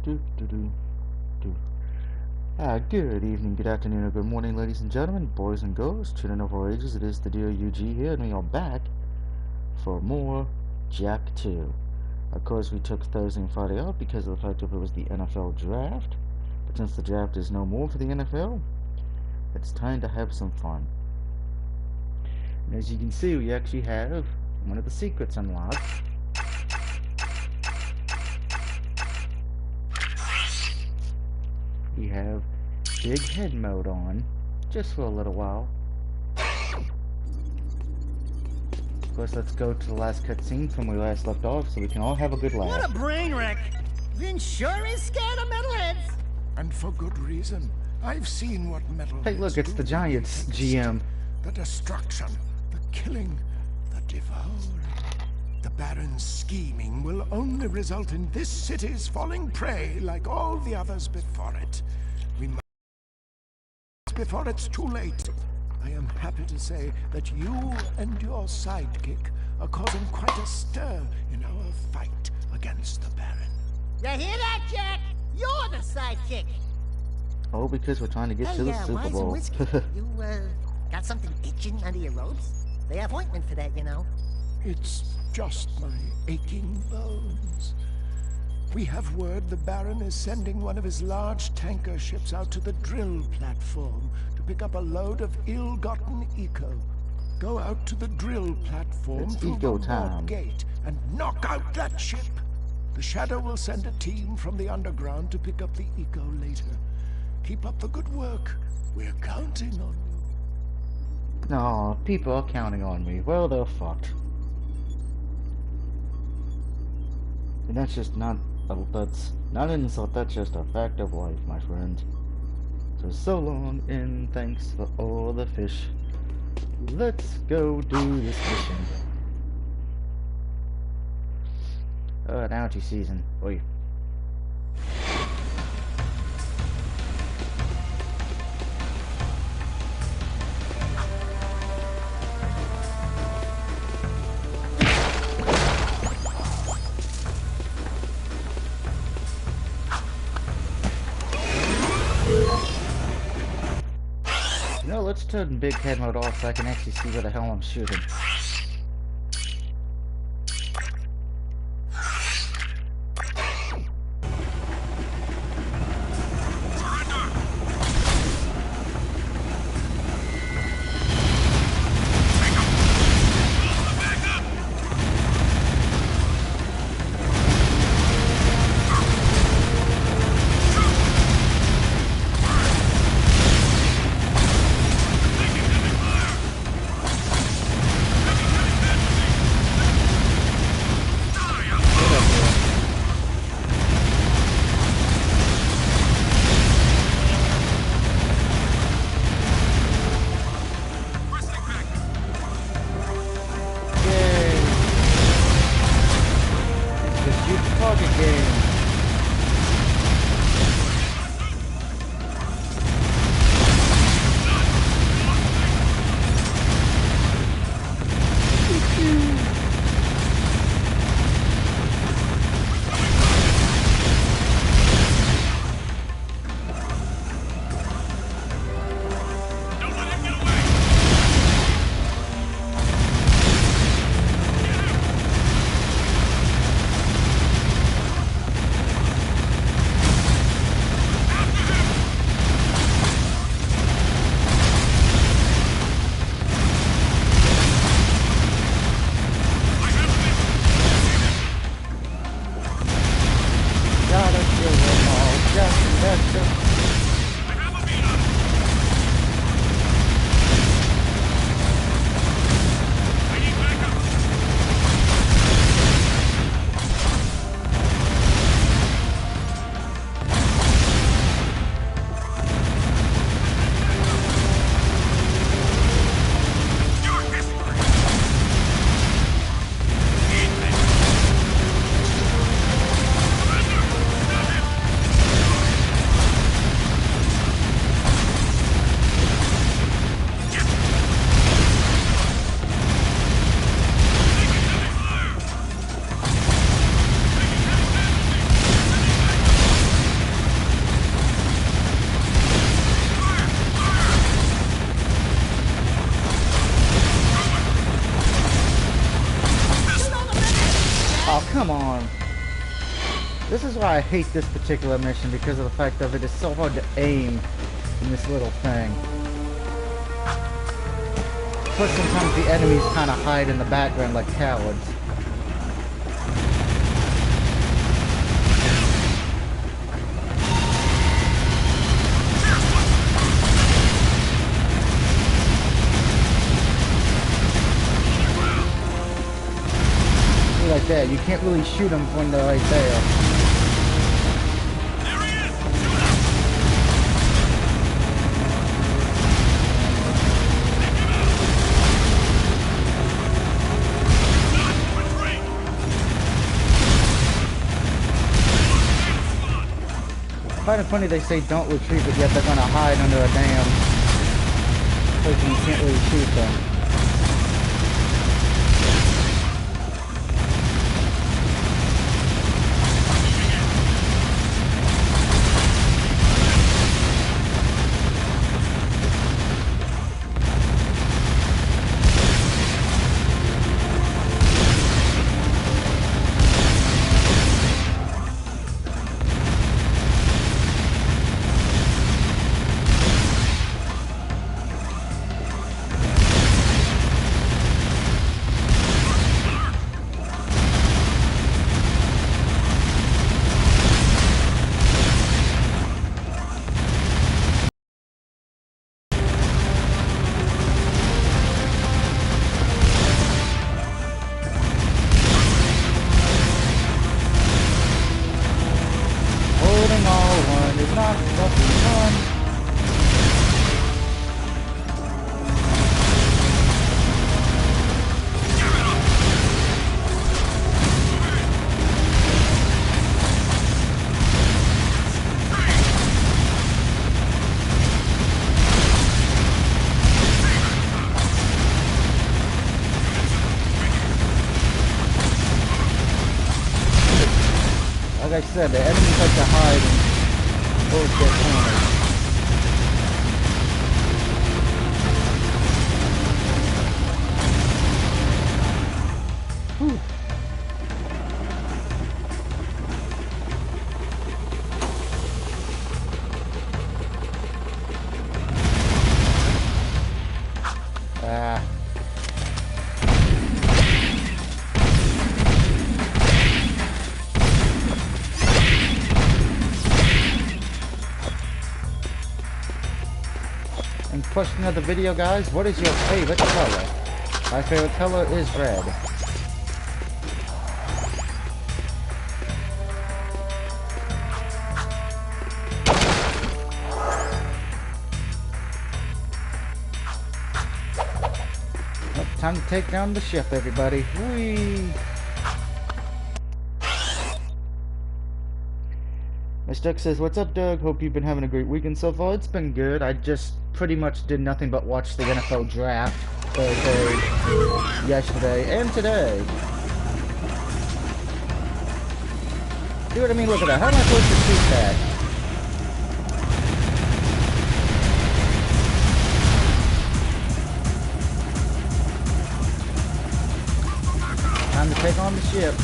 Do, do, do, do. Good evening, good afternoon, or good morning, ladies and gentlemen, boys and girls, children of all ages. It is the dear UG here, and we are back for more Jack 2. Of course, we took Thursday and Friday off because of the fact that it was the NFL draft. But since the draft is no more for the NFL, it's time to have some fun. And as you can see, we actually have one of the secrets unlocked. We have big head mode on, just for a little while. Of course, let's go to the last cutscene from where we last left off, so we can all have a good laugh. What a brain wreck! Vin sure is scared of metalheads! And for good reason. I've seen what metalheads Hey, look, it's do. the Giants GM. The destruction, the killing, the devouring. The Baron's scheming will only result in this city's falling prey like all the others before it. We must before it's too late. I am happy to say that you and your sidekick are causing quite a stir in our fight against the Baron. You hear that, Jack? You're the sidekick! Oh, because we're trying to get to the Super wine Bowl. and whiskey. You, got something itching under your robes? They have ointment for that, you know. It's just my aching bones. We have word the Baron is sending one of his large tanker ships out to the drill platform to pick up a load of ill-gotten eco. Go out to the drill platform It's through eco the time. warp gate and knock out that ship. The Shadow will send a team from the underground to pick up the eco later. Keep up the good work. We're counting on you. Aw, people are counting on me. Well, they're fucked. And that's just not an insult, that's just a fact of life, my friend. So long, and thanks for all the fish. Let's go do this mission. Now it's season. Oi. Let's turn big head mode off so I can actually see where the hell I'm shooting. come on. This is why I hate this particular mission, because of the fact that it is so hard to aim in this little thing. Plus, sometimes the enemies kind of hide in the background like cowards. Like that, you can't really shoot them when they're right there. There he is! I find it funny they say don't retreat, but yet they're gonna hide under a dam place and you can't really shoot them. Like I said, the enemies like to hide in bullshit corners. Whew. And question of the video, guys, what is your favorite color? My favorite color is red. Well, time to take down the ship, everybody. Whee! Mr. Duck says, what's up, Doug? Hope you've been having a great weekend so far. It's been good. I just pretty much did nothing but watch the NFL draft Thursday, yesterday, and today. See what I mean? Look at that. How am I supposed to shoot that? Time to take on the ship.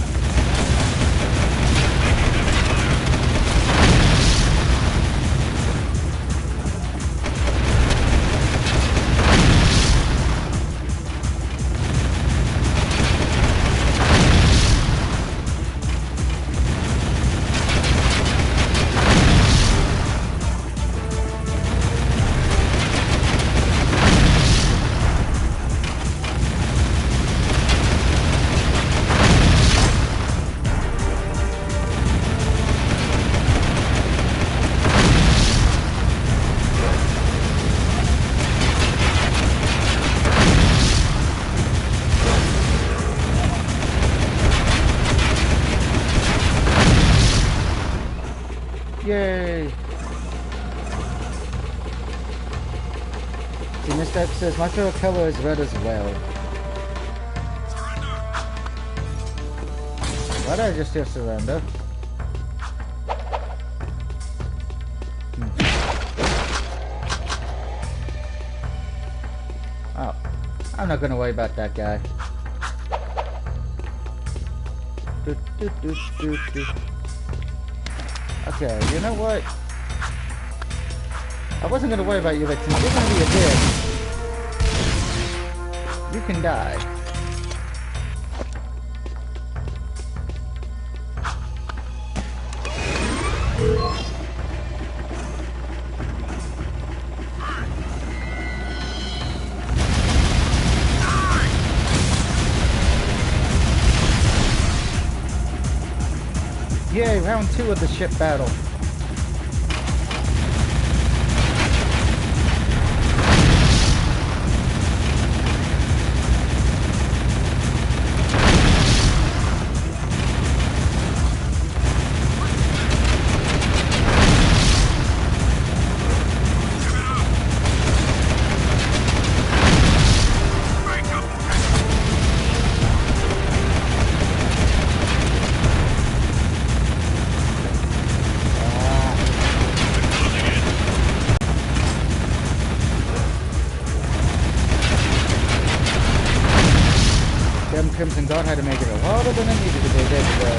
Yay! See, Mr. X says, my favorite color is red as well. Why did I just hear surrender? Oh, I'm not gonna worry about that guy. Okay, you know what? I wasn't gonna worry about you, but since you're gonna be a dick, you can die. Yay, round 2 of the ship battle. Crimson God had to make it harder than it needed to be, there we go.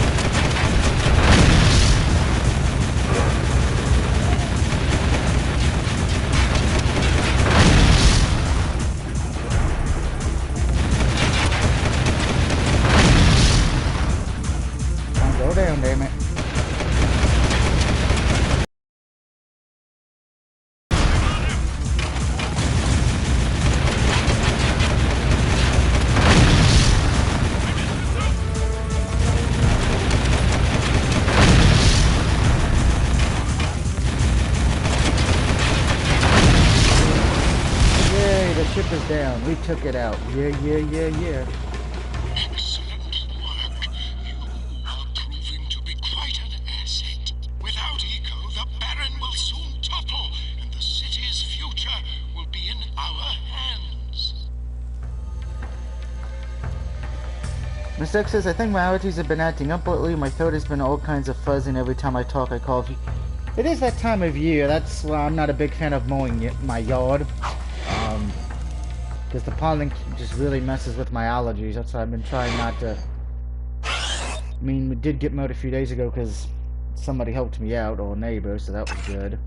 Go down, damn it. Ship is down. We took it out. Yeah. Excellent work. You are proving to be quite an asset. Without Eco, the Baron will soon topple, and the city's future will be in our hands. Miss X says, I think my allergies have been acting up lately. My throat has been all kinds of fuzzy, and every time I talk, I cough. It is that time of year. That's why I'm not a big fan of mowing my yard. Because the pollen just really messes with my allergies. That's why I've been trying not to. I mean, we did get mowed a few days ago because somebody helped me out, or a neighbor, so that was good.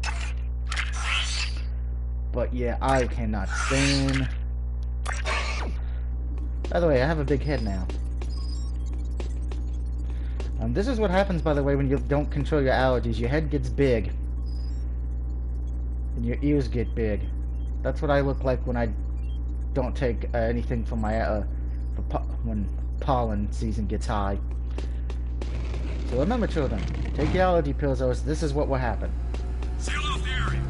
But yeah, I cannot stand. By the way, I have a big head now. This is what happens, by the way, when you don't control your allergies. Your head gets big. And your ears get big. That's what I look like when I don't take anything from my when pollen season gets high. So remember, children, take your allergy pills, or this is what will happen. Seal off the area.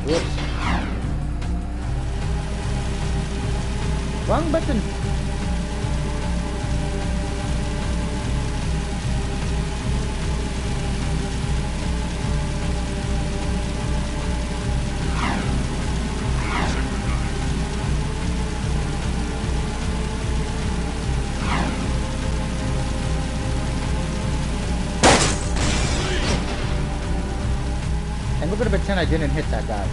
Whoops. Wrong button. And we're gonna pretend I didn't hit that guy.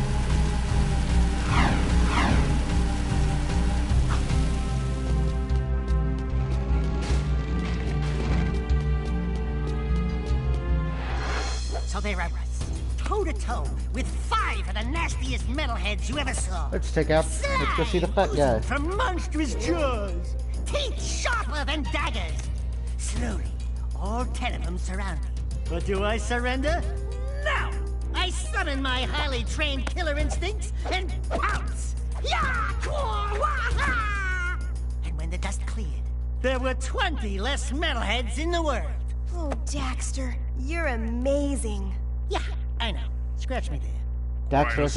So there I was, toe-to-toe with 5 of the nastiest metalheads you ever saw. Let's let's go see the fat guy. From monstrous jaws, teeth sharper than daggers. Slowly, all 10 of them surround me. But do I surrender? No! I summon my highly trained killer instincts and pounce! And when the dust cleared, there were 20 less metalheads in the world. Oh, Daxter, you're amazing. Yeah, I know. Scratch me there. Daxter is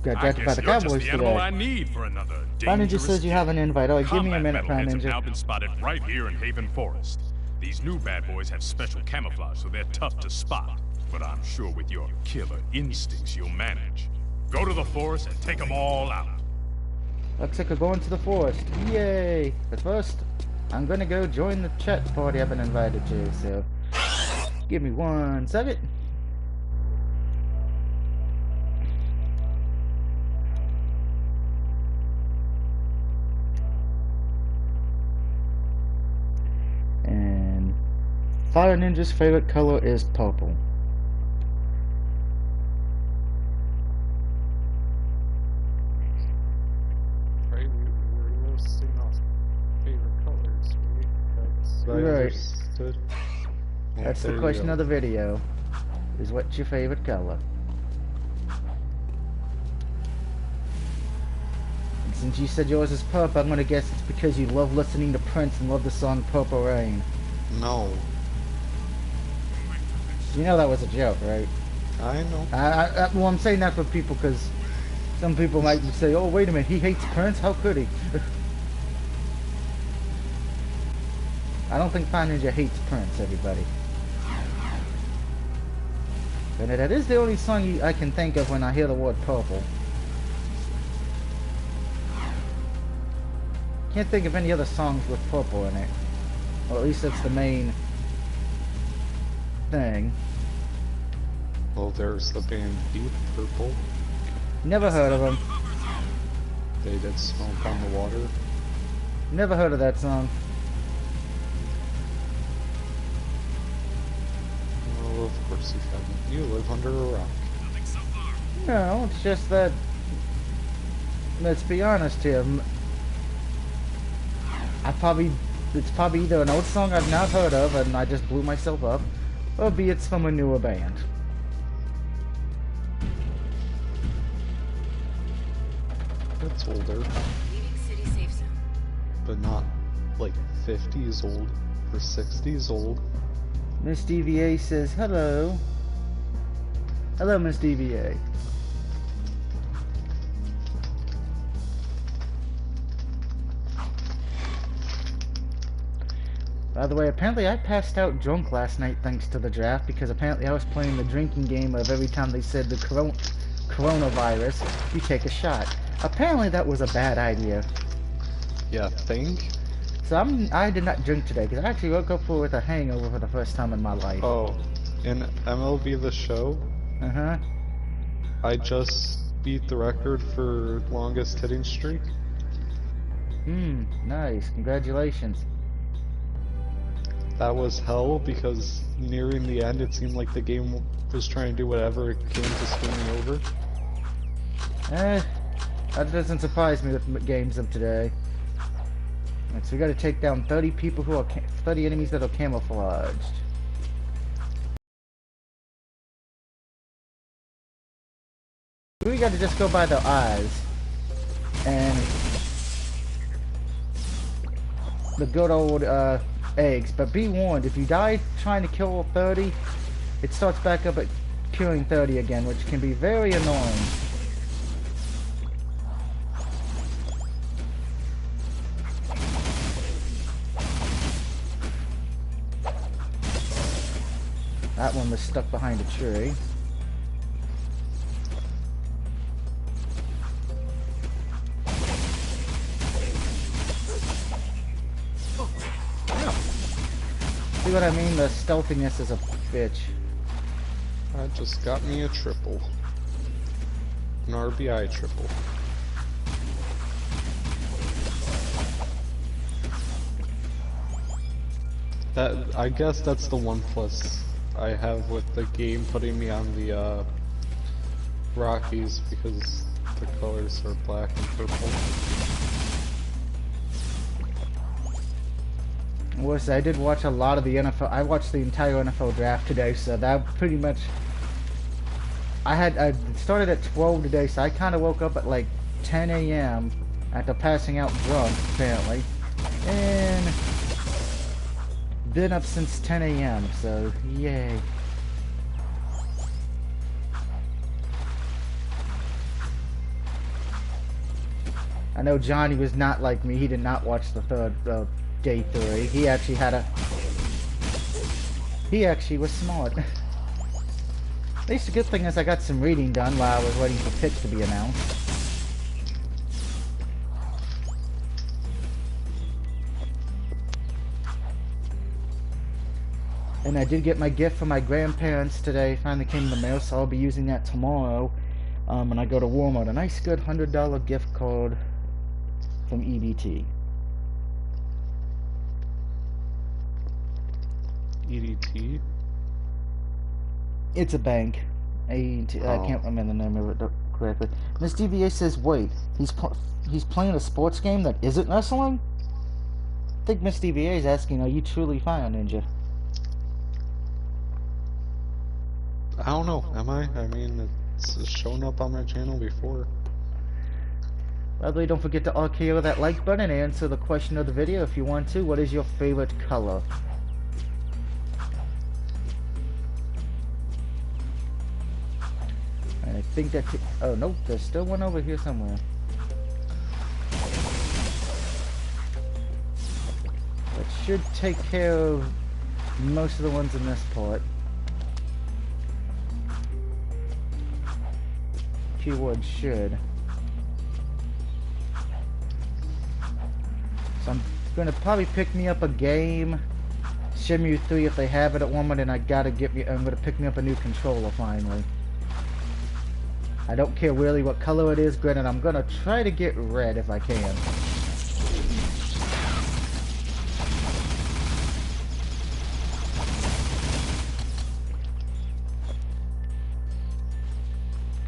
got drafted by the Cowboys today. I need for another Prime Ninja says you have an invite. Oh, give me a minute, Prime Have now Ninja. been spotted right here in Haven Forest. These new bad boys have special camouflage, so they're tough to spot. But I'm sure with your killer instincts, you'll manage. Go to the forest and take them all out. Looks like we're going to the forest. Yay! But first, I'm gonna go join the chat party I've been invited to, so give me 1 second. And Fire Ninja's favorite color is purple. Right, we're listing off favorite colors, right? That's Right. understood. Well, That's the there you question go. of the video. Is what's your favorite color? And since you said yours is purple, I'm gonna guess it's because you love listening to Prince and love the song Purple Rain. No, You know that was a joke, right? I know. Well, I'm saying that for people because some people might say, "Oh, wait a minute, he hates Prince. How could he?" I don't think Fire Ninja hates Prince, everybody. And that is the only song I can think of when I hear the word purple. Can't think of any other songs with purple in it. Or at least that's the main thing. Well, there's the band Deep Purple. Never heard of them. They did Smoke on the Water. Never heard of that song. Well, of course you haven't. You live under a rock. No, it's just that. Let's be honest here. It's probably either an old song I've not heard of and I just blew myself up, or B, it's from a newer band. It's older, City safe zone. but not like 50s old or 60s old. Miss DVA says hello. Hello, Miss DVA. By the way, apparently I passed out drunk last night thanks to the draft because apparently I was playing the drinking game of every time they said the coronavirus, you take a shot. Apparently that was a bad idea. Yeah, think? So I did not drink today because I actually woke up with a hangover for the first time in my life. Oh, in MLB The Show, Uh-huh. I just beat the record for longest hitting streak. Nice. Congratulations. That was hell because nearing the end it seemed like the game was trying to do whatever it came to screw me over. That doesn't surprise me with games of today. Alright, so we gotta take down 30 people who are 30 enemies that are camouflaged. We gotta just go by their eyes. And the good old eggs. But be warned, if you die trying to kill 30, it starts back up at killing 30 again, which can be very annoying. That one was stuck behind a tree. See what I mean? The stealthiness is a bitch. I just got me a triple. An RBI triple. I guess that's the one plus I have with the game putting me on the Rockies because the colors are black and purple. Worse, I did watch a lot of the NFL. I watched the entire NFL draft today, so that pretty much. I started at 12 today, so I kind of woke up at like 10 a.m. after passing out drunk, apparently, and been up since 10 a.m. So yay. I know Johnny was not like me. He did not watch the third. Day 3. He actually had a... He actually was smart. At least the good thing is I got some reading done while I was waiting for picks to be announced. And I did get my gift from my grandparents today. Finally came in the mail, so I'll be using that tomorrow when I go to Walmart. A nice, good $100 gift card from EBT. EDT? It's a bank. I can't remember the name of it correctly. Miss DVA says, wait, he's playing a sports game that isn't wrestling? I think Miss DVA is asking, are you truly Fire Ninja? I don't know, am I? I mean, it's shown up on my channel before. By the way, don't forget to RKO that like button and answer the question of the video if you want to. What is your favorite color? And I think that... Oh, nope, there's still one over here somewhere. That should take care of most of the ones in this part. Keyword should. So I'm gonna probably pick me up a game, Shenmue 3 if they have it at Walmart, and I'm gonna pick me up a new controller finally. I don't care really what color it is, granted I'm gonna try to get red if I can.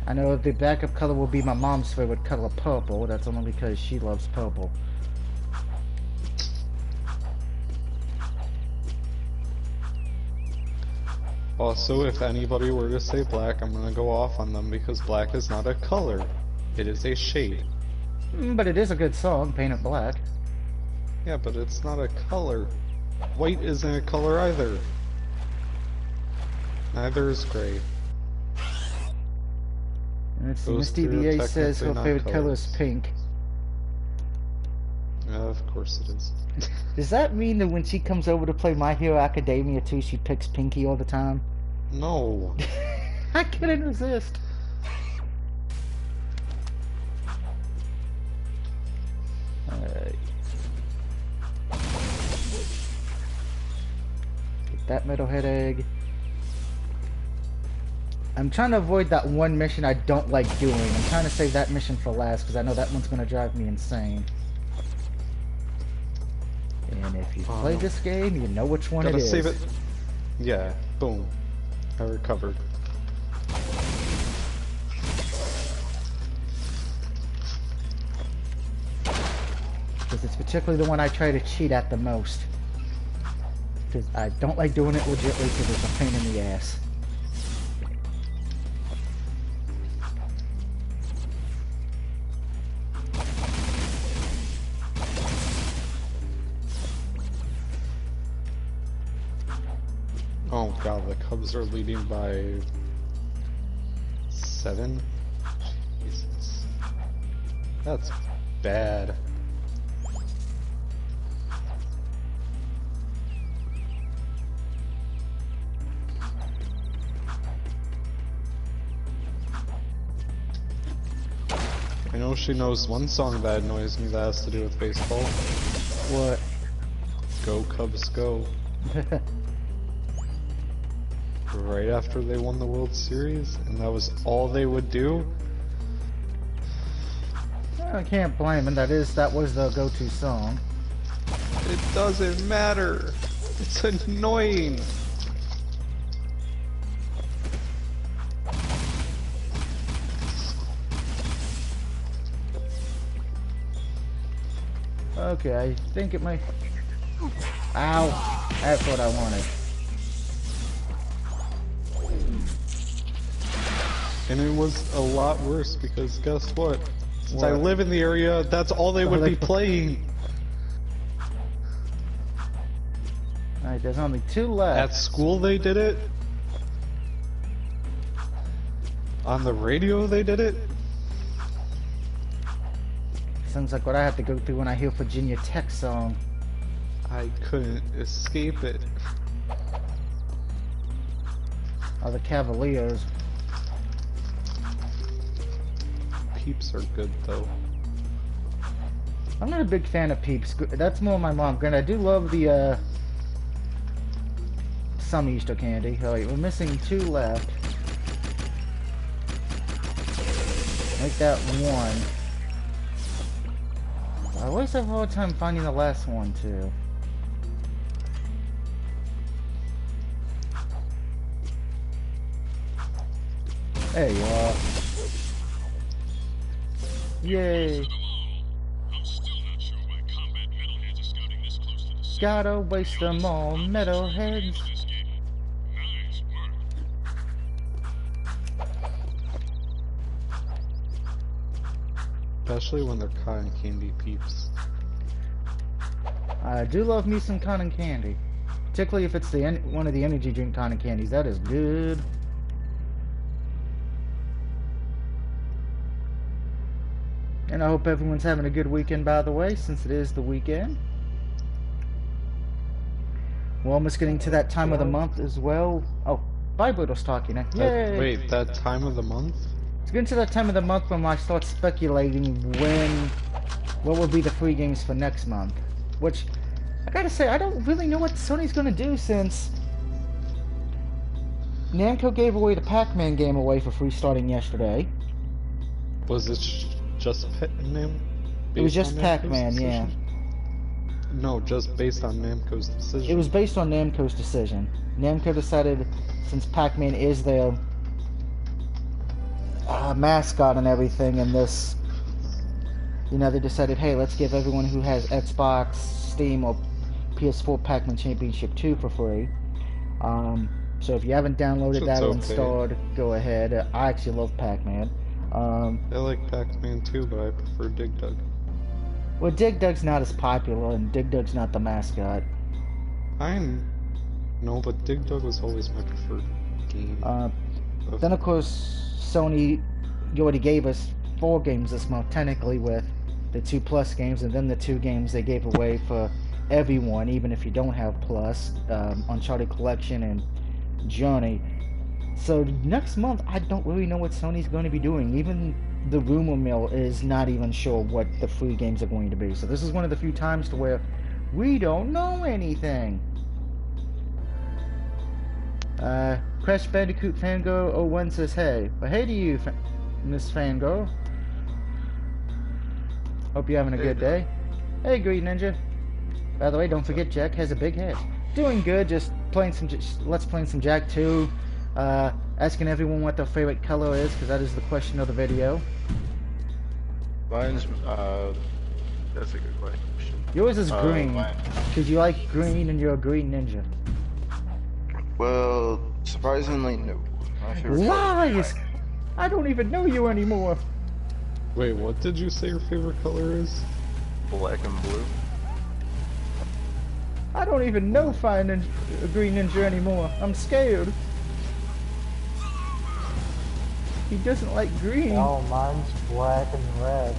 I know the backup color will be my mom's favorite color, purple. That's only because she loves purple. Also, if anybody were to say black, I'm gonna go off on them because black is not a color. It is a shade. But it is a good song, Paint It Black. Yeah, but it's not a color. White isn't a color either. Neither is gray. And let's see, Those Miss three are DBA says her technically favorite not color is colors. pink. Of course it is. Does that mean that when she comes over to play My Hero Academia too, she picks Pinky all the time? No. I couldn't resist. Alright. Get that metalhead egg. I'm trying to avoid that one mission I don't like doing. I'm trying to save that mission for last because I know that one's going to drive me insane. And if you play this game, you know which one it Gotta is. save it. Yeah, boom. I recovered. Because it's particularly the one I try to cheat at the most. Because I don't like doing it legitly because it's a pain in the ass. Oh god, the Cubs are leading by 7? Jesus. That's bad. I know she knows one song that annoys me that has to do with baseball. What? Go Cubs Go. Right after they won the World Series, and that was all they would do. I can't blame him. That was the go-to song. It doesn't matter. It's annoying. Okay, I think it might... Ow! That's what I wanted. And it was a lot worse because guess what? Since I What? live in the area, that's all they would be playing. Alright, there's only 2 left. At school they did it. On the radio they did it. Sounds like what I have to go through when I hear Virginia Tech song. I couldn't escape it. Or the Cavaliers. Peeps are good though. I'm not a big fan of Peeps. That's more my mom. Granted, I do love the some Easter candy. Alright, we're missing 2 left. Make that 1. I always have a hard time finding the last one, too. There you are. Yay. Gotta waste them all, metalheads. Especially when they're cotton candy peeps. I do love me some cotton candy. Particularly if it's one of the energy drink cotton candies. That is good. And I hope everyone's having a good weekend, by the way, since it is the weekend. We're almost getting to that time of the month as well. Oh, Bible was talking now. Yay! Wait, that time of the month? It's getting to that time of the month when I start speculating what will be the free games for next month. Which, I gotta say, I don't really know what Sony's gonna do since Namco gave away the Pac-Man game away for free starting yesterday. Was it just It was just Pac-Man, yeah. No, just based on Namco's decision. It was based on Namco's decision. Namco decided, since Pac-Man is their mascot and everything in this, you know, they decided, hey, let's give everyone who has Xbox, Steam, or PS4 Pac-Man Championship 2 for free. So if you haven't downloaded that or installed, go ahead. I actually love Pac-Man. I like Pac-Man too, but I prefer Dig Dug. Well, Dig Dug's not as popular, and Dig Dug's not the mascot. No, but Dig Dug was always my preferred game. Then, of course, Sony already gave us 4 games this month, technically, with the 2 Plus games, and then the 2 games they gave away for everyone, even if you don't have Plus, Uncharted Collection and Journey. So next month, I don't really know what Sony's going to be doing. Even the rumor mill is not even sure what the free games are going to be. So this is one of the few times to where we don't know anything. Crash Bandicoot Fangirl 01 says hey. But hey to you, Miss Fangirl. Hope you're having a good day. Hey, Green Ninja. By the way, don't forget Jack has a big head. Doing good, just playing some, let's play some Jack 2. Asking everyone what their favorite color is, because that is the question of the video. Mine's, that's a good question. Yours is green, because you like green and you're a green ninja. Well, surprisingly, no. My favorite Lies! I don't even know you anymore. Wait, what did you say your favorite color is? Black and blue. I don't even know Fire Ninja, Green Ninja anymore. I'm scared. He doesn't like green. Oh, mine's black and red.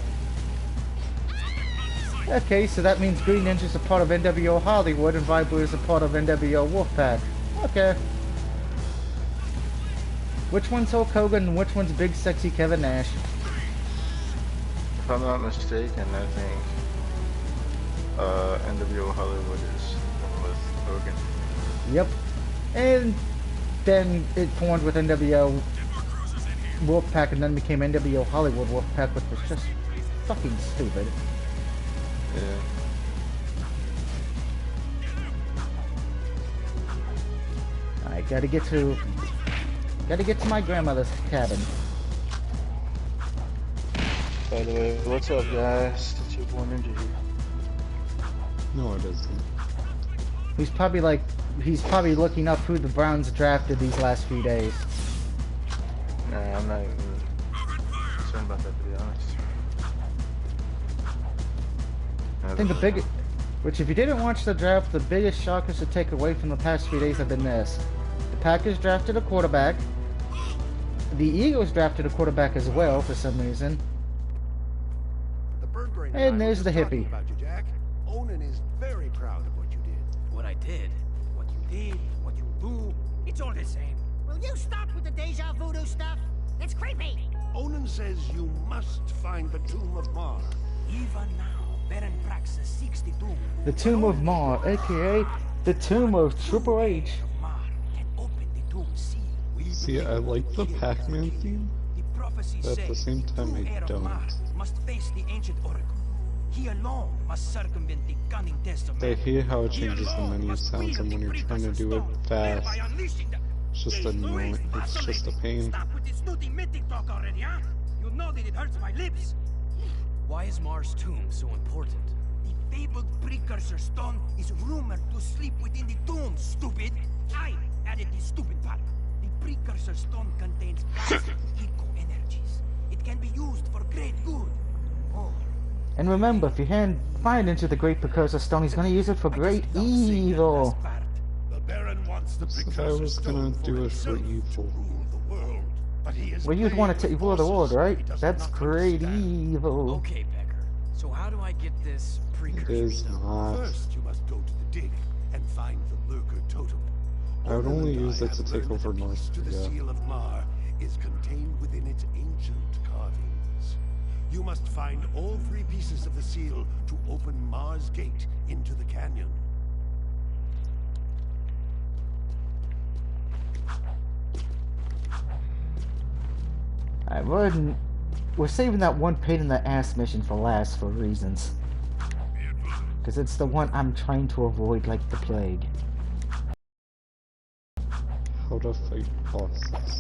Okay, so that means Green Ninja's a part of NWO Hollywood and Viper is a part of NWO Wolfpack. Okay. Which one's Hulk Hogan and which one's Big Sexy Kevin Nash? If I'm not mistaken, I think NWO Hollywood is with Hogan. Yep. And then it formed with NWO Wolfpack and then became NWO Hollywood Wolfpack, which was just fucking stupid. Yeah. I gotta get to my grandmother's cabin. By the way, what's up, guys? It's your boy Ninja here. No, it isn't. He's probably looking up who the Browns drafted these last few days. Nah, I'm not even concerned about that, to be honest. I think the biggest, which if you didn't watch the draft, the biggest shockers to take away from the past few days have been this. The Packers drafted a quarterback. The Eagles drafted a quarterback as well for some reason. And there's the hippie. About you, Jack. Onan is very proud of what you did. What I did, what you do, it's all the same. Will you stop with the deja voodoo stuff? It's creepy. Onan says you must find the Tomb of Mar. Even now, Baron Praxis 62. The Tomb of Mar, aka the Tomb of Triple H. See, I like the Pac-Man theme, but at the same time I don't. Must face the ancient oracle. He alone must circumvent the cunning test of I man. hate how it changes the menu sounds, and when you're trying to do it fast, it's just annoying. It's just a pain. Stop with this snooty mythic talk already, huh? You know that it hurts my lips. Why is Mars' tomb so important? The fabled precursor stone is rumored to sleep within the tomb, stupid. I added the stupid part. The precursor stone contains vast eco-energies. It can be used for great good. Oh. And remember, if you find into the great precursor stone, he's gonna use it for great evil. The Baron wants the I was gonna do it for evil. Well, you'd want to rule the world, right? That's great evil. Okay, Becker. So how do I get this precursor It is stone? not. First, you must go to the dig and find the lurker totem. I would only use it to take over North To the Korea. seal of Mar is contained within its ancient carvings. You must find all 3 pieces of the seal to open Mars Gate into the canyon. Alright, we're saving that one pain in the ass mission for last for reasons. Because it's the one I'm trying to avoid like the plague. How to fight bosses.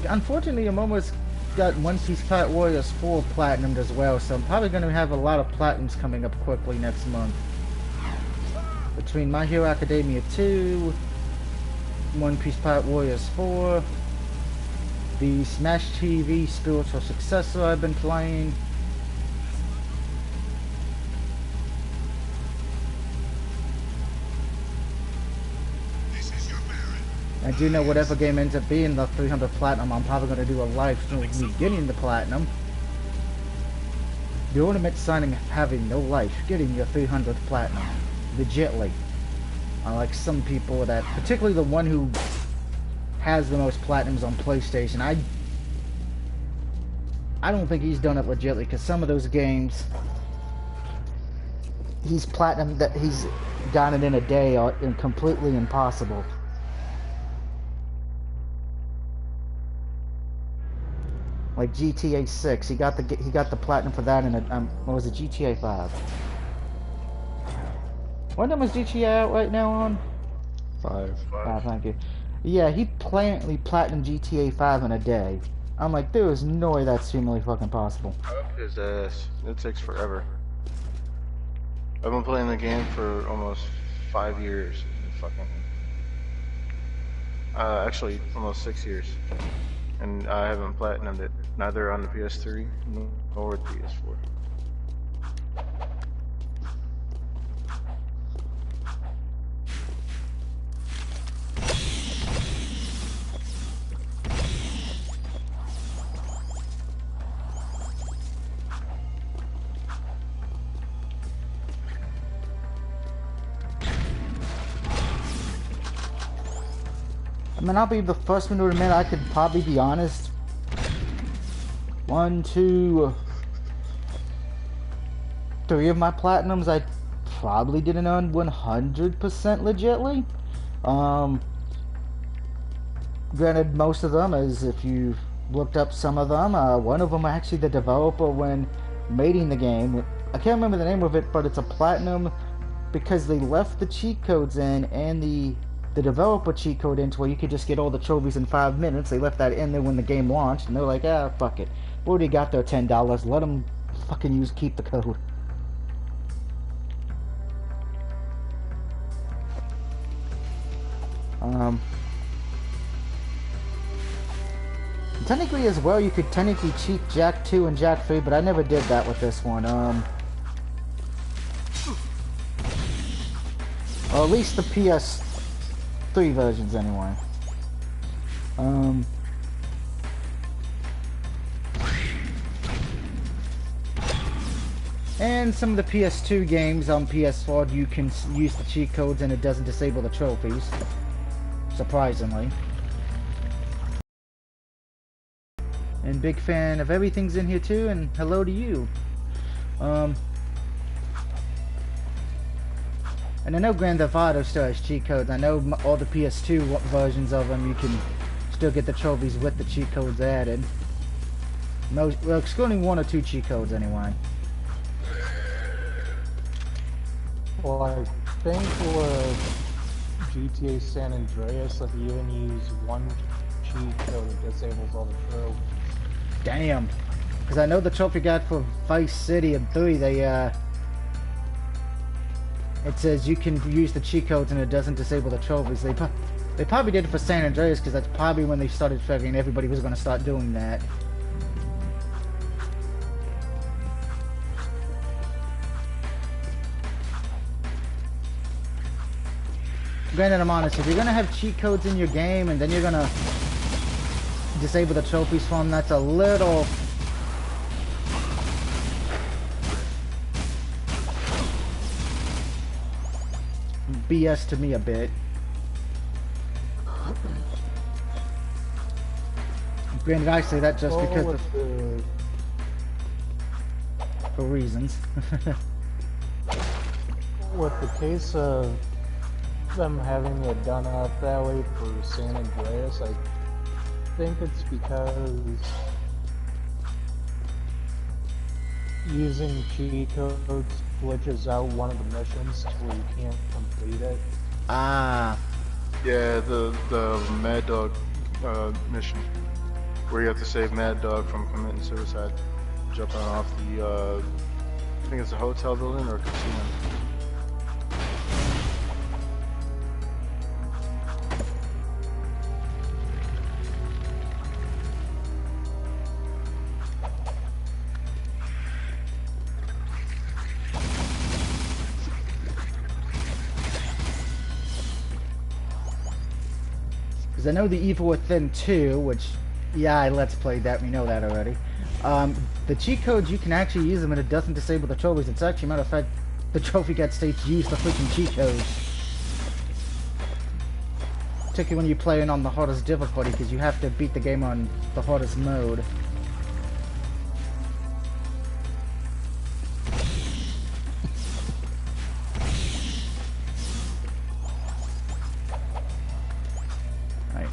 Unfortunately, I'm almost got One Piece Pirate Warriors 4 platinumed as well, so I'm probably going to have a lot of platinums coming up quickly next month. Between My Hero Academia 2, One Piece Pirate Warriors 4, the Smash TV spiritual successor I've been playing, I do know whatever game ends up being the 300 platinum, I'm probably going to do a live stream of me getting the platinum. The ultimate signing of having no life, getting your 300th platinum. Legitly. Unlike some people that, particularly the one who has the most platinums on PlayStation, I don't think he's done it legitly, because some of those games, he's platinum, that he's gotten it in a day, are completely impossible. Like GTA 6, he got the platinum for that in a what was it, GTA 5? What number is GTA out right now on? 5. 5, thank you. Yeah, he platinum GTA 5 in a day. I'm like, there is no way that's humanly fucking possible. His ass. It takes forever. I've been playing the game for almost 5 years. Fucking. Actually, almost 6 years. And I haven't platinumed it, neither on the PS3 nor the PS4. I mean, I'll be the first one to admit I could probably be honest. 1, 2, 3 of my platinums I probably didn't earn 100% legitly. Granted, most of them, as if you've looked up some of them, one of them actually the developer when making the game. I can't remember the name of it, but it's a platinum because they left the cheat codes in and the developer cheat code into where you could just get all the trophies in 5 minutes. They left that in there when the game launched, and they're like, ah, fuck it. We already got their $10. Let them fucking keep the code. Technically as well, you could technically cheat Jack 2 and Jack 3, but I never did that with this one. Or at least the PS3 versions anyway. And some of the PS2 games on PS4, you can use the cheat codes and it doesn't disable the trophies. Surprisingly. and big fan of everything's in here too, and hello to you. And I know Grand Theft Auto still has cheat codes. I know all the PS2 versions of them, you can still get the trophies with the cheat codes added. Well, excluding 1 or 2 cheat codes anyway. Well, I think with GTA San Andreas, if you even use 1 cheat code, it disables all the trophies. Damn. Because I know the trophy got for Vice City and 3, they, it says you can use the cheat codes and it doesn't disable the trophies. They probably did it for San Andreas because that's probably when they started figuring everybody was going to start doing that. Granted, I'm honest, if you're going to have cheat codes in your game and then you're going to disable the trophies from them, that's a little... BS to me a bit. Granted, I say that just because of for reasons. With the case of them having it done up that way for San Andreas, I think it's because using cheat codes glitches out one of the missions to where you can't complete it. Ah. Yeah, the Mad Dog mission, where you have to save Mad Dog from committing suicide, jumping off the, I think it's a hotel building or a casino. I know the Evil Within 2, which, yeah, I let's played that, we know that already. The cheat codes, you can actually use them and it doesn't disable the trophies. It's actually, matter of fact, the trophy guide states use the freaking cheat codes. Particularly when you're playing on the hardest difficulty, because you have to beat the game on the hardest mode.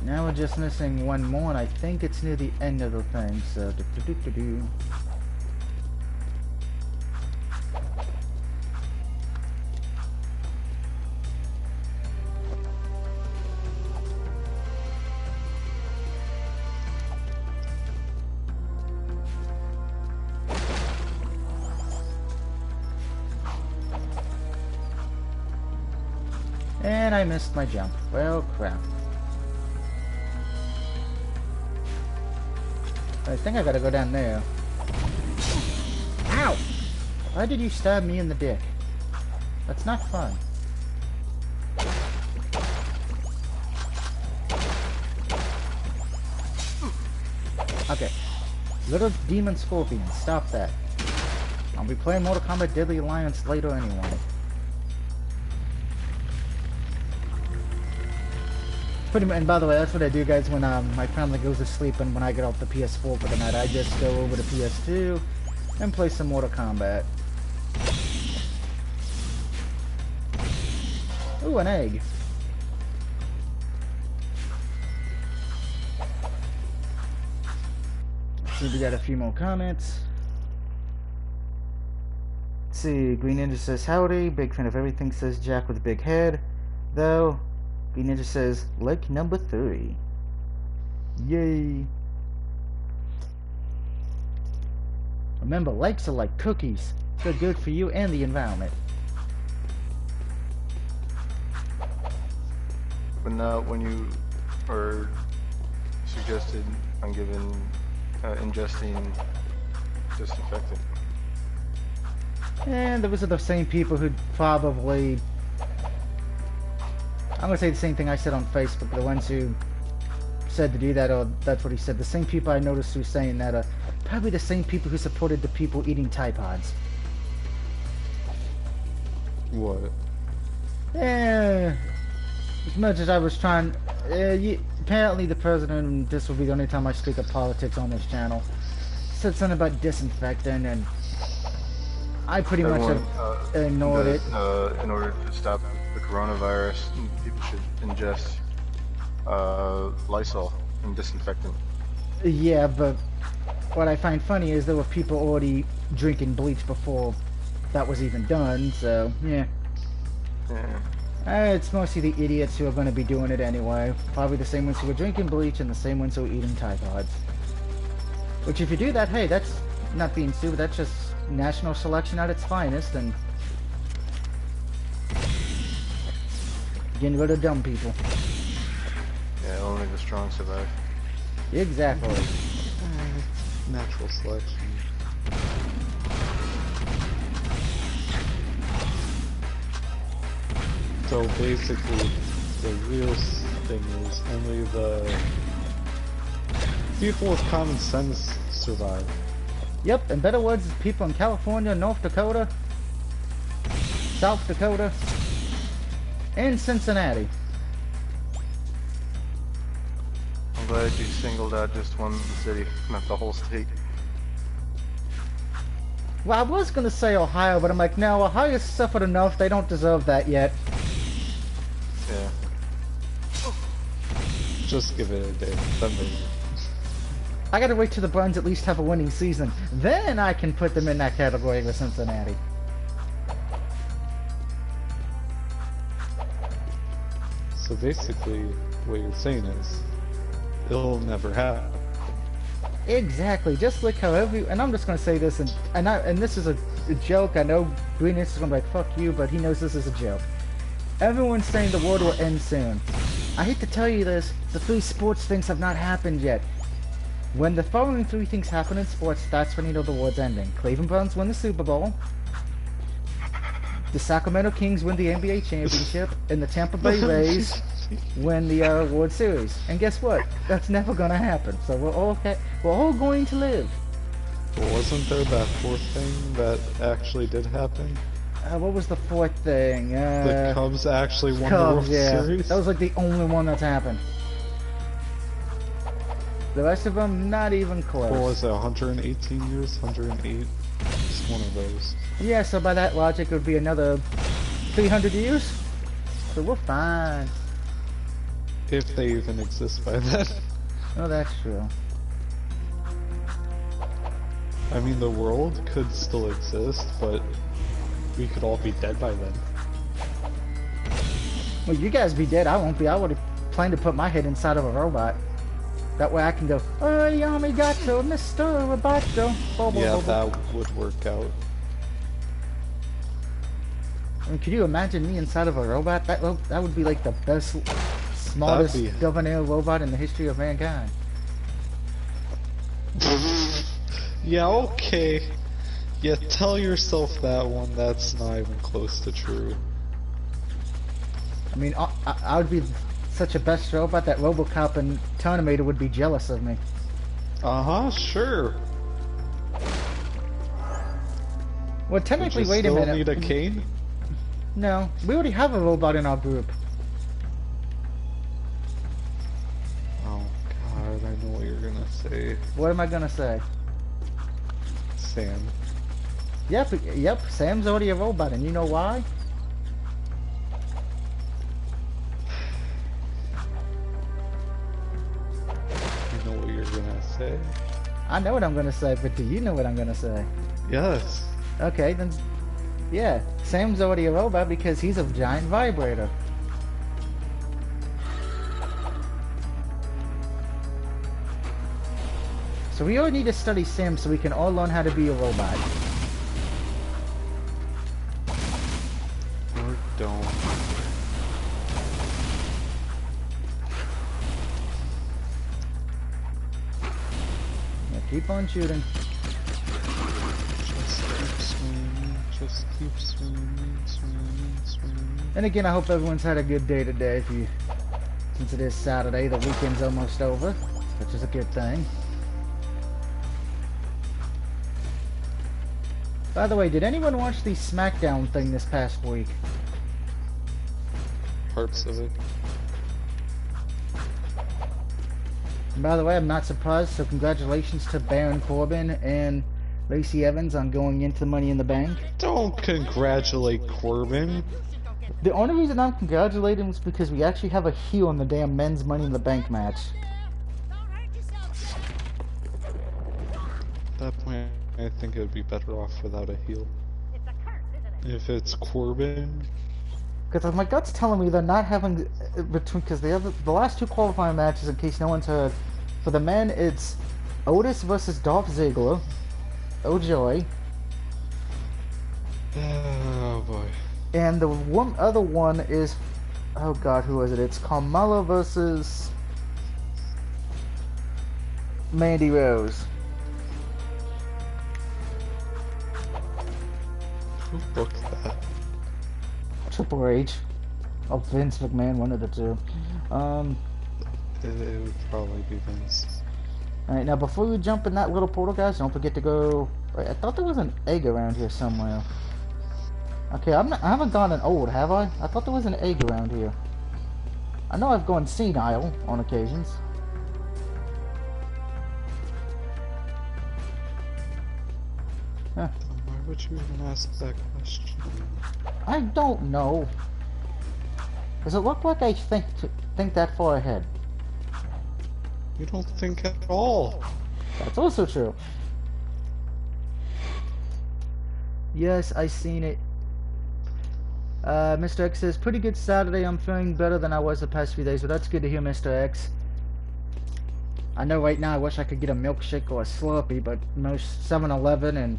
Now we're just missing one more, and I think it's near the end of the thing, so and I missed my jump. Well, crap. I think I gotta go down there. Ow! Why did you stab me in the dick? That's not fun. Okay. Little demon scorpion, stop that. I'll be playing Mortal Kombat Deadly Alliance later anyway. Pretty much, and by the way, that's what I do, guys, when my family goes to sleep and when I get off the PS4 for the night. I just go over to PS2 and play some Mortal Kombat. Ooh, an egg. Let's see, we got a few more comments. Let's see, Green Ninja says, howdy, big fan of everything, says Jack with big head. Though, Green Ninja says, like number 3. Yay. Remember, likes are like cookies. They're good for you and the environment. But not when you are suggested on giving, ingesting disinfectant. And those are the same people who probably... I'm going to say the same thing I said on Facebook, the ones who said to do that, or that's what he said. The same people I noticed who saying that are probably the same people who supported the people eating Tide Pods. What? Yeah. As much as I was trying, apparently the president, and this will be the only time I speak of politics on this channel, said something about disinfectant, and I pretty much have ignored it. In order to stop the coronavirus, people should ingest Lysol and disinfectant. Yeah, but what I find funny is there were people already drinking bleach before that was even done, so, yeah. It's mostly the idiots who are going to be doing it anyway. Probably the same ones who are drinking bleach and the same ones who are eating Tide Pods. Which, if you do that, hey, that's not being stupid, that's just national selection at its finest, and getting rid of dumb people. Yeah, only the strong survive. Exactly. Natural selection. So basically, the real thing is only the people with common sense survive. Yep, in better words, people in California, North Dakota, South Dakota, and Cincinnati. I'm glad you singled out just one city, not the whole state. Well, I was going to say Ohio, but I'm like, no, Ohio's suffered enough, they don't deserve that yet. Yeah. Just give it a day. I gotta wait till the Browns at least have a winning season. Then I can put them in that category with Cincinnati. So basically, what you're saying is, it'll never happen. Exactly, just like how and I'm just gonna say this, and this is a joke. I know Green is gonna be like, fuck you, but he knows this is a joke. Everyone's saying the world will end soon. I hate to tell you this, the 3 sports things have not happened yet. When the following 3 things happen in sports, that's when you know the world's ending. Cleveland Browns win the Super Bowl, the Sacramento Kings win the NBA championship, and the Tampa Bay Rays win the World Series. And guess what? That's never gonna happen. So we're all going to live. But wasn't there that 4th thing that actually did happen? What was the 4th thing? The Cubs actually won the World Series? That was like the only one that's happened. The rest of them, not even close. What was it, 118 years? 108? Just one of those. Yeah, so by that logic, it would be another 300 years? So we're fine. If they even exist by then. Oh, that's true. I mean, the world could still exist, but we could all be dead by then. Well, you guys be dead, I won't be. I would have planned to put my head inside of a robot. That way I can go, oh, Yamigato, Mr. Roboto. Yeah, that would work out. I mean, could you imagine me inside of a robot? That would be like the best, smartest governor robot in the history of mankind. Yeah, okay. Yeah, tell yourself that one. That's not even close to true. I mean, I would be such a best robot that RoboCop and Terminator would be jealous of me. Uh-huh, sure. Well, technically, Would you wait a minute. still need a cane? No, we already have a robot in our group. Oh god, I know what you're gonna say. What am I gonna say? Sam. Yep, Sam's already a robot, and you know why? You know what you're gonna say? I know what I'm gonna say, but do you know what I'm gonna say? Yes. Okay, then, yeah, Sam's already a robot because he's a giant vibrator. So we all need to study Sam so we can all learn how to be a robot. Or don't. Yeah, keep on shooting. Just keep swimming, swimming, swimming. And again, I hope everyone's had a good day today. Since it is Saturday, the weekend's almost over, which is a good thing. By the way, did anyone watch the SmackDown thing this past week? Parts of it. And by the way, I'm not surprised, so congratulations to Baron Corbin and Lacey Evans on going into Money in the Bank. Don't congratulate Corbin. The only reason I'm congratulating is because we actually have a heel in the damn men's Money in the Bank match. At that point, I think it would be better off without a heel. If it's Corbin. Because my gut's telling me they're not having between, because the last two qualifying matches, in case no one's heard, for the men it's Otis versus Dolph Ziggler. Oh joy. Oh boy. And the other one is, oh god, who is it? It's Carmella versus Mandy Rose. Who booked that? Triple H. Oh, Vince McMahon, one of the two. It would probably be Vince. Alright, now before we jump in that little portal, guys, don't forget to go... Wait, I thought there was an egg around here somewhere. Okay, I haven't gone an old, have I? I thought there was an egg around here. I know I've gone senile on occasions. Huh. Why would you even ask that question? I don't know. Does it look like I think that far ahead? You don't think at all. That's also true. Yes, I seen it. Mr. X says, pretty good Saturday. I'm feeling better than I was the past few days, but that's good to hear, Mr. X. I know right now I wish I could get a milkshake or a Slurpee, but most 7-Eleven and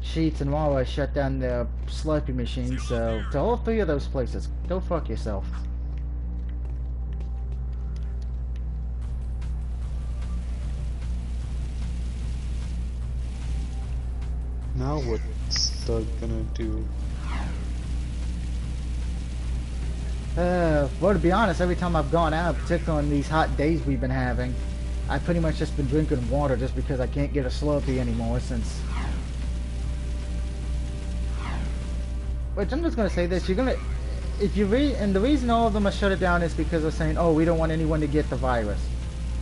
Sheetz and Wawa shut down their Slurpee machines, so to all three of those places, go fuck yourself. Now what's Doug gonna do? Well, to be honest, every time I've gone out, particularly on these hot days we've been having, I've pretty much just been drinking water just because I can't get a Slurpee anymore since... Which I'm just gonna say this, you're gonna... If you read... And the reason all of them are shut it down is because they're saying, oh, we don't want anyone to get the virus.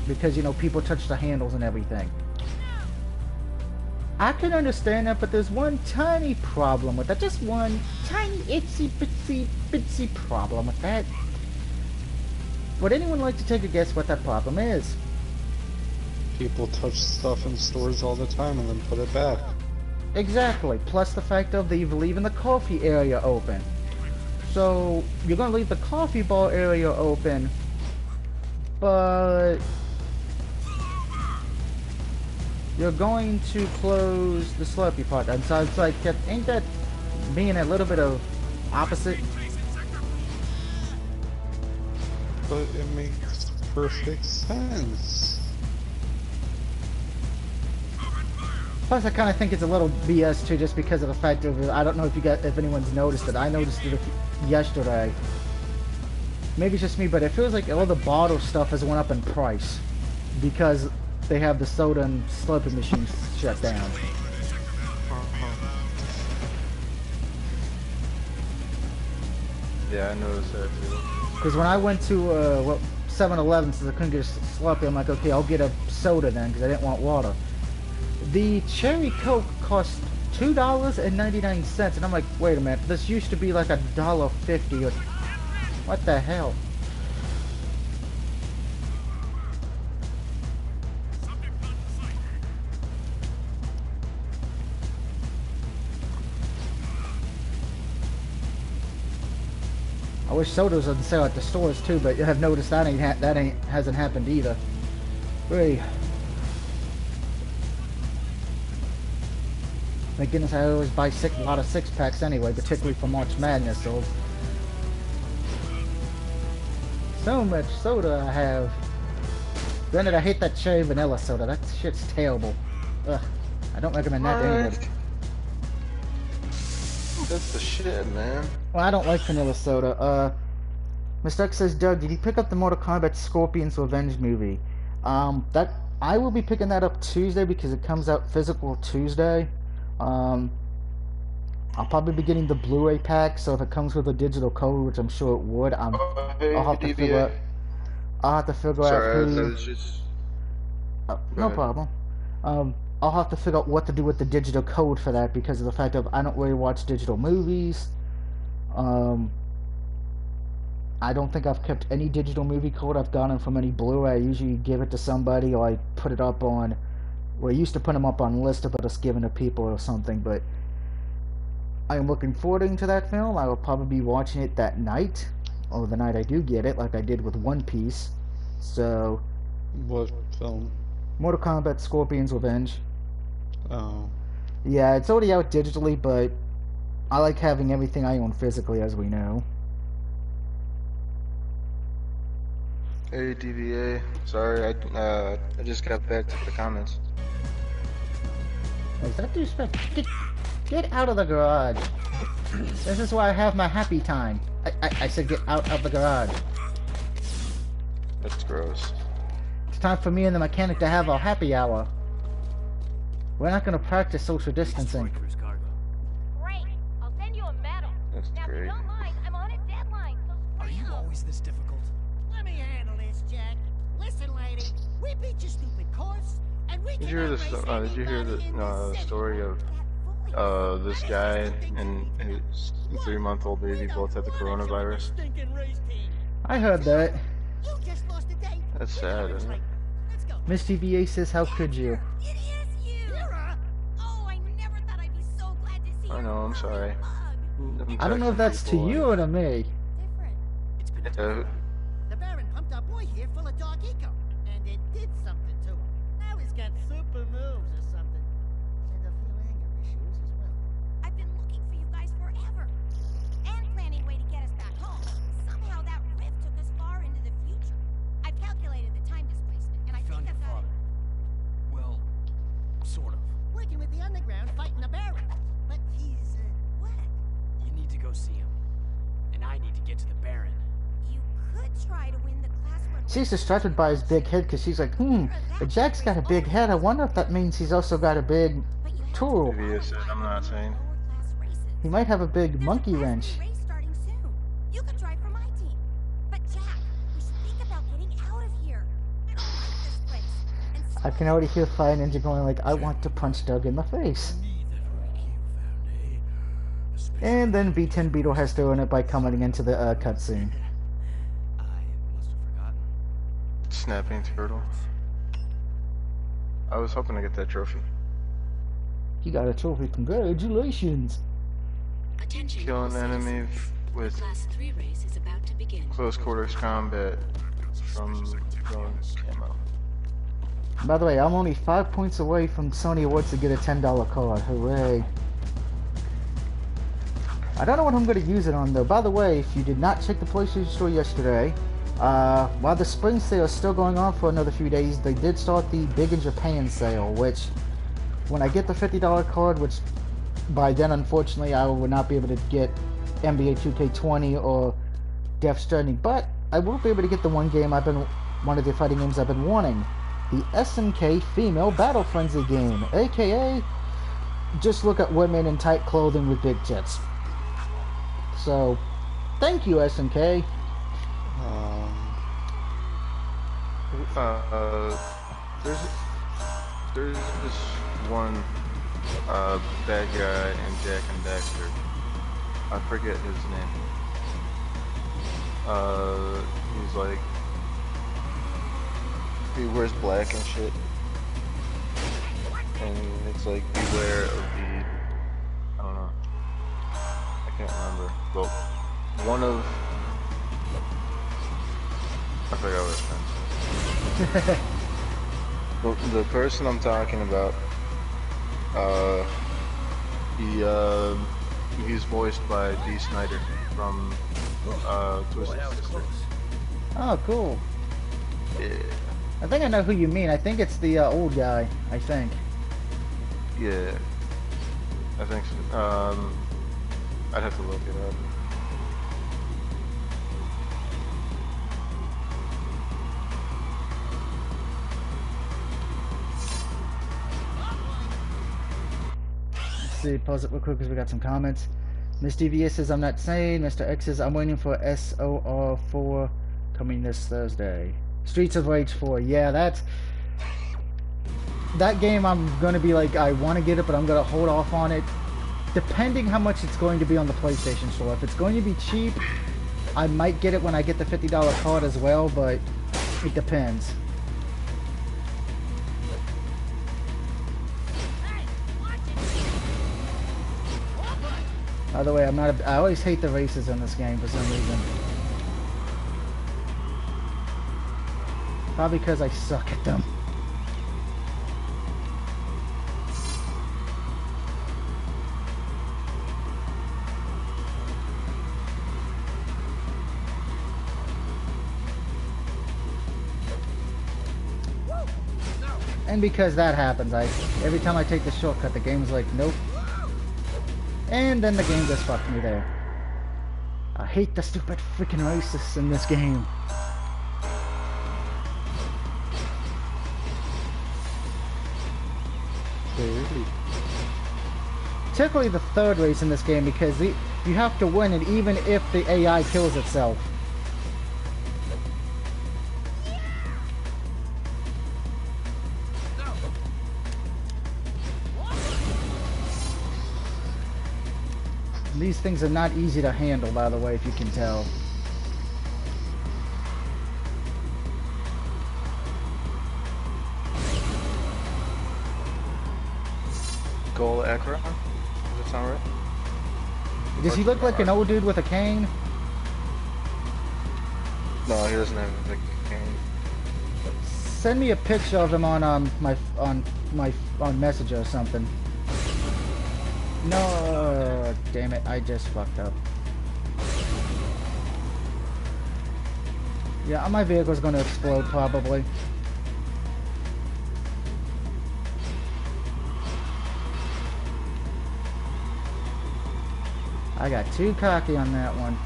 Because, you know, people touch the handles and everything. I can understand that, but there's one tiny problem with that. Just one tiny itsy bitsy problem with that. Would anyone like to take a guess what that problem is? People touch stuff in stores all the time and then put it back. Exactly. Plus the fact of they're leaving the coffee area open. So you're gonna leave the coffee bar area open, but you're going to close the Slurpee part. And so it's like, ain't that being a little bit of opposite? But it makes perfect sense. Plus, I kind of think it's a little BS too, just because of the fact of, I don't know if anyone's noticed it. I noticed it yesterday. Maybe it's just me, but it feels like all the bottle stuff has went up in price because they have the soda and Slurpee machines shut down. Yeah, I noticed that too. Because when I went to 7-Eleven, since I couldn't get a Slurpee, I'm like, okay, I'll get a soda then, because I didn't want water. The Cherry Coke cost $2.99, and I'm like, wait a minute, this used to be like $1.50 or what the hell? I wish sodas was on sale at the stores too, but you have noticed that hasn't happened either. Hey. Thank goodness I always buy a lot of 6-packs anyway, particularly for March Madness, so much soda I have. Granted, I hate that cherry vanilla soda. That shit's terrible. Ugh. I don't recommend that to anybody. That's the shit, man. Well, I don't like vanilla soda. Mr. X says, Doug, did you pick up the Mortal Kombat Scorpion's Revenge movie? That I will be picking that up Tuesday because it comes out physical Tuesday. I'll probably be getting the Blu-ray pack, so if it comes with a digital code, which I'm sure it would, I'll have to figure out. I'll have to figure out who. Go No ahead. problem. I'll have to figure out what to do with the digital code for that because of the fact of I don't really watch digital movies. Um, I don't think I've kept any digital movie code I've gotten from any Blu-ray. I usually give it to somebody or I put it up on. Well, I used to put them up on lists but just giving to people or something. But I am looking forward to that film. I will probably be watching it that night, or the night I do get it, like I did with One Piece. So, What film? Mortal Kombat: Scorpion's Revenge. Oh. Yeah, it's already out digitally, but I like having everything I own physically, as we know. Hey DVA, sorry, I just got back to the comments. Is that disrespect? Get out of the garage. This is where I have my happy time. I said get out of the garage. That's gross. It's time for me and the mechanic to have our happy hour. We're not going to practice social distancing. Great. I'll send you a medal. That's Now, if great. you don't mind, I'm on a deadline, so Are you always this difficult? Let me handle this, Jack. Listen, lady, we beat your stupid course, and we Did you hear did you hear the story of this guy and his 3-month-old baby both had the coronavirus? I heard that. You just lost a day. That's sad, isn't it? Let's go. Miss TVA says, how could you? It is you! Oh, I never thought I'd be so glad to see you. I know, I'm sorry. I don't know if that's to you or to me. The Baron pumped our boy here full of dog eco, and it did something to him. Now he's got super moves or something. And a few anger issues as well. I've been looking for you guys forever. And planning a way to get us back home. Somehow that rift took us far into the future. I've calculated the time displacement, and I think Found your I've got father. Well, sort of. Working with the underground, fighting the Baron. But he's, what? You need to go see him. And I need to get to the Baron. You could try to win the class where She's distracted by his big head because she's like, if Jack's got a big head, I wonder if that means he's also got a big tool. DVA said, I'm not saying. lower class races. He might have a big There's a monkey Class wrench. B race starting soon. You could drive for my team. But Jack, we should think about getting out of here. I don't like this place. And I can already hear Fire Ninja going like, I want to punch Doug in the face. And then B10 Beetle has to earn it by coming into the cutscene. I must have forgotten. Snapping turtle. I was hoping to get that trophy. You got a trophy, congratulations. Attention Kill an all enemy citizens. with The Class 3 race is about to begin. close quarters combat from throwing camo. By the way, I'm only 5 points away from Sony Awards to get a $10 card. Hooray. I don't know what I'm going to use it on though. By the way, if you did not check the PlayStation Store yesterday, while the spring sale is still going on for another few days, they did start the Big in Japan sale, which when I get the $50 card, which by then unfortunately I will not be able to get NBA 2K20 or Death Stranding, but I will be able to get the one of the fighting games I've been wanting. The SNK Female Battle Frenzy game, aka just look at women in tight clothing with big tits. So, thank you, SNK. There's this one bad guy in Jack and Daxter. I forget his name. He's like, he wears black and shit, and it's like beware of the, I don't know, I can't remember, but one of, I forgot what his name is. But the person I'm talking about, he's voiced by Dee Snider from Twisted Sister. Oh, cool. Yeah. I think I know who you mean. I think it's the old guy, I think. Yeah. I think so. I'd have to look it up. Let's see, pause it real quick because we got some comments. Miss DVS says, I'm not sane. Mr. X says, I'm waiting for SOR4 coming this Thursday. Streets of Rage 4. Yeah, that game I'm gonna be like, I want to get it, but I'm gonna hold off on it, depending how much it's going to be on the PlayStation Store. If it's going to be cheap, I might get it when I get the $50 card as well, but it depends. By the way, I always hate the races in this game for some reason. Probably because I suck at them. And because that happens, every time I take the shortcut, the game's like, nope. And then the game just fucked me there. I hate the stupid freaking racists in this game. Particularly the third race in this game, because you have to win it even if the AI kills itself. These things are not easy to handle, by the way, if you can tell. Goal Akron? Does that sound right? Does he look like an old dude with a cane? No, he doesn't have a big cane. Send me a picture of him on my Messenger or something. No, damn it, I just fucked up. Yeah, my vehicle's gonna explode probably. I got too cocky on that one.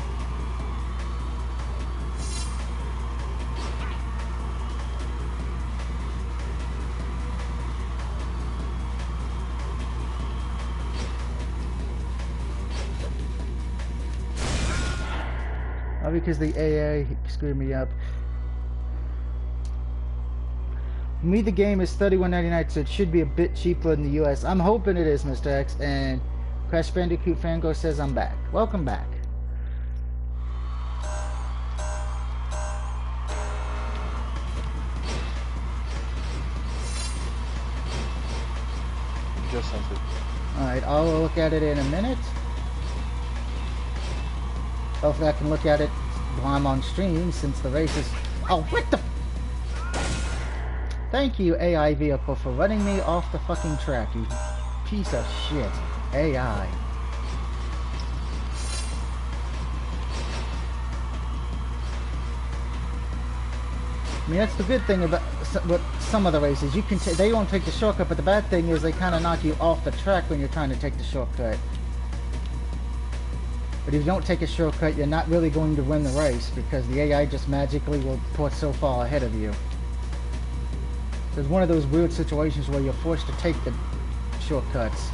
Because the AA screwed me up. Me, the game is $31.99, so it should be a bit cheaper in the US. I'm hoping it is, Mr. X. And Crash Bandicoot Fango says I'm back. Welcome back. Just sent it. Alright, I'll look at it in a minute. Hopefully I can look at it while I'm on stream, since the race is... Oh, what the... Thank you, AI vehicle, for running me off the fucking track, you piece of shit. AI. I mean, that's the good thing about some of the races. You can they won't take the shortcut, but the bad thing is they kind of knock you off the track when you're trying to take the shortcut. But if you don't take a shortcut, you're not really going to win the race, because the AI just magically will put so far ahead of you. So it's one of those weird situations where you're forced to take the shortcuts.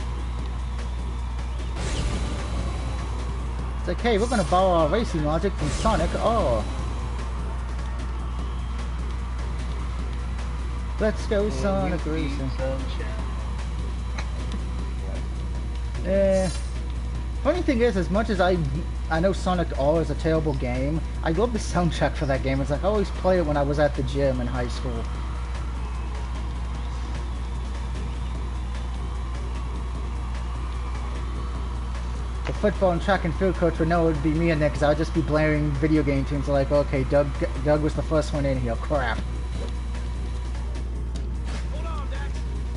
It's like, hey, we're going to borrow our racing logic from Sonic. Oh. Let's go Sonic Racing. Funny thing is, as much as I know Sonic R is a terrible game, I love the soundtrack for that game. It's like I always play it when I was at the gym in high school. The football and track and field coach would know it would be me and Nick, because I would just be blaring video game tunes like, okay, Doug was the first one in here, crap.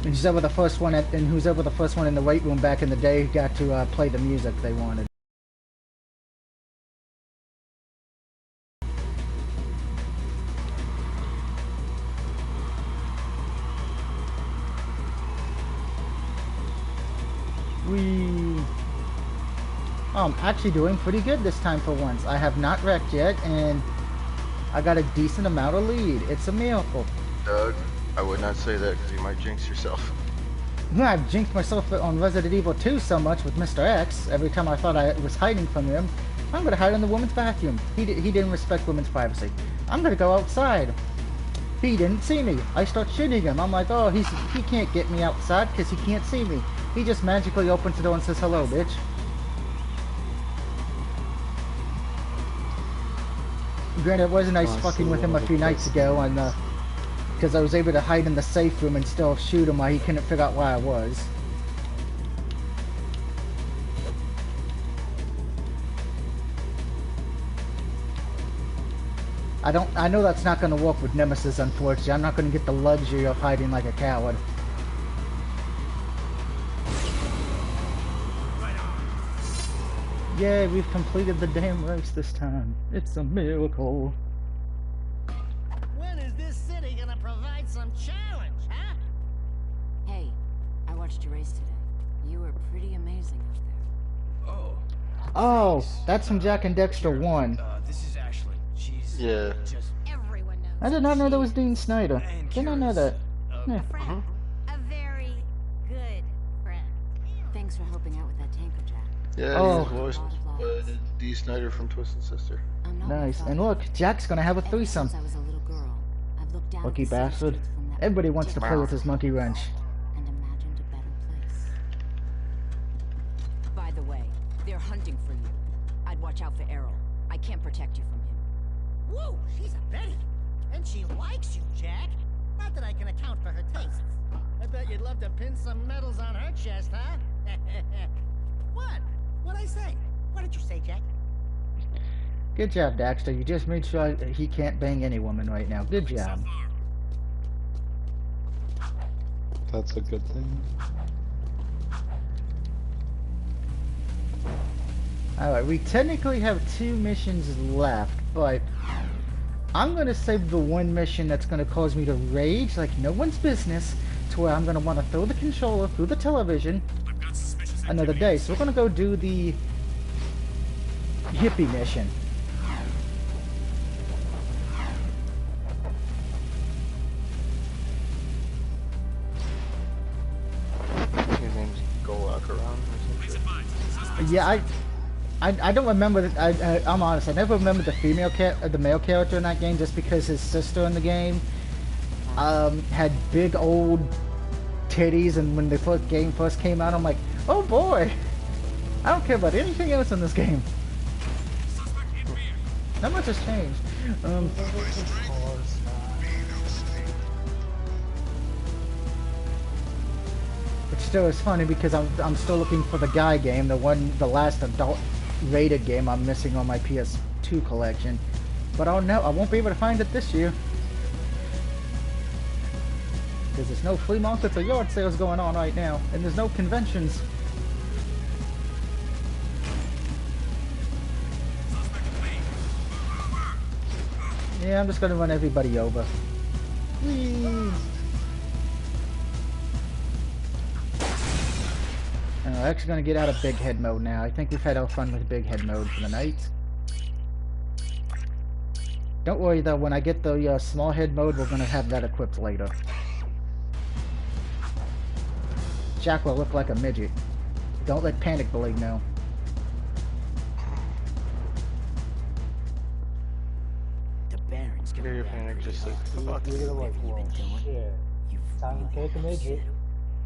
And who's ever the first one in the weight room back in the day got to play the music they wanted. I'm actually doing pretty good this time for once. I have not wrecked yet, and I got a decent amount of lead. It's a miracle. Doug, I would not say that because you might jinx yourself. I've jinxed myself on Resident Evil 2 so much with Mr. X. Every time I thought I was hiding from him, I'm going to hide in the woman's bathroom. He didn't respect women's privacy. I'm going to go outside. He didn't see me. I start shooting him. I'm like, oh, he can't get me outside because he can't see me. He just magically opens the door and says, hello, bitch. Granted, it wasn't nice fucking with him a few nights ago, and because I was able to hide in the safe room and still shoot him while he couldn't figure out where I was. I know that's not going to work with Nemesis, unfortunately. I'm not going to get the luxury of hiding like a coward. Yay, we've completed the damn race this time. It's a miracle. When is this city gonna provide some challenge, huh? Hey, I watched your race today. You were pretty amazing out there. Oh. Oh, that's from Jack and Daxter 1. This is Ashley. She's Just everyone knows. I did not know that was Dean Snyder. Did not know that. Yeah. A friend. A very good friend. Thanks for helping out with that tanker, Jack. Yeah, Oh. he's voiced D. Snyder from Twisted Sister. Nice. And look, Jack's gonna have a threesome. I was a little girl. I've looked down Lucky at the bastard. city from that Everybody wants to play with his monkey wrench. and imagined a better place. By the way, they're hunting for you. I'd watch out for Errol. I can't protect you from him. Whoa, she's a Betty. And she likes you, Jack. Not that I can account for her tastes. I bet you'd love to pin some medals on her chest, huh? What? What'd I say? What did you say, Jack? Good job, Daxter. You just made sure he can't bang any woman right now. Good job. That's a good thing. Alright, we technically have 2 missions left, but I'm going to save the one mission that's going to cause me to rage like no one's business, to where I'm going to want to throw the controller through the television another day. So we're going to go do the hippie mission. His name's Go Walk Around or something. Yeah, I don't remember. I'm honest. I never remember the male character in that game, just because his sister in the game had big old titties, and when the game first came out, I'm like, oh boy, I don't care about anything else in this game. Not much has changed. Which still is funny because I'm still looking for the guy game, the last adult rated game I'm missing on my PS2 collection. But oh no, I won't be able to find it this year. Because there's no flea markets or yard sales going on right now, and there's no conventions. Yeah, I'm just gonna run everybody over. Please. I'm actually gonna get out of big head mode now. I think we've had our fun with big head mode for the night. Don't worry though, when I get the small head mode, we're gonna have that equipped later. Jack will look like a midget. Don't let Panic Bully know. The Baron's Hear your panic just like, fuck. You're like, well, shit. Time to take a midget.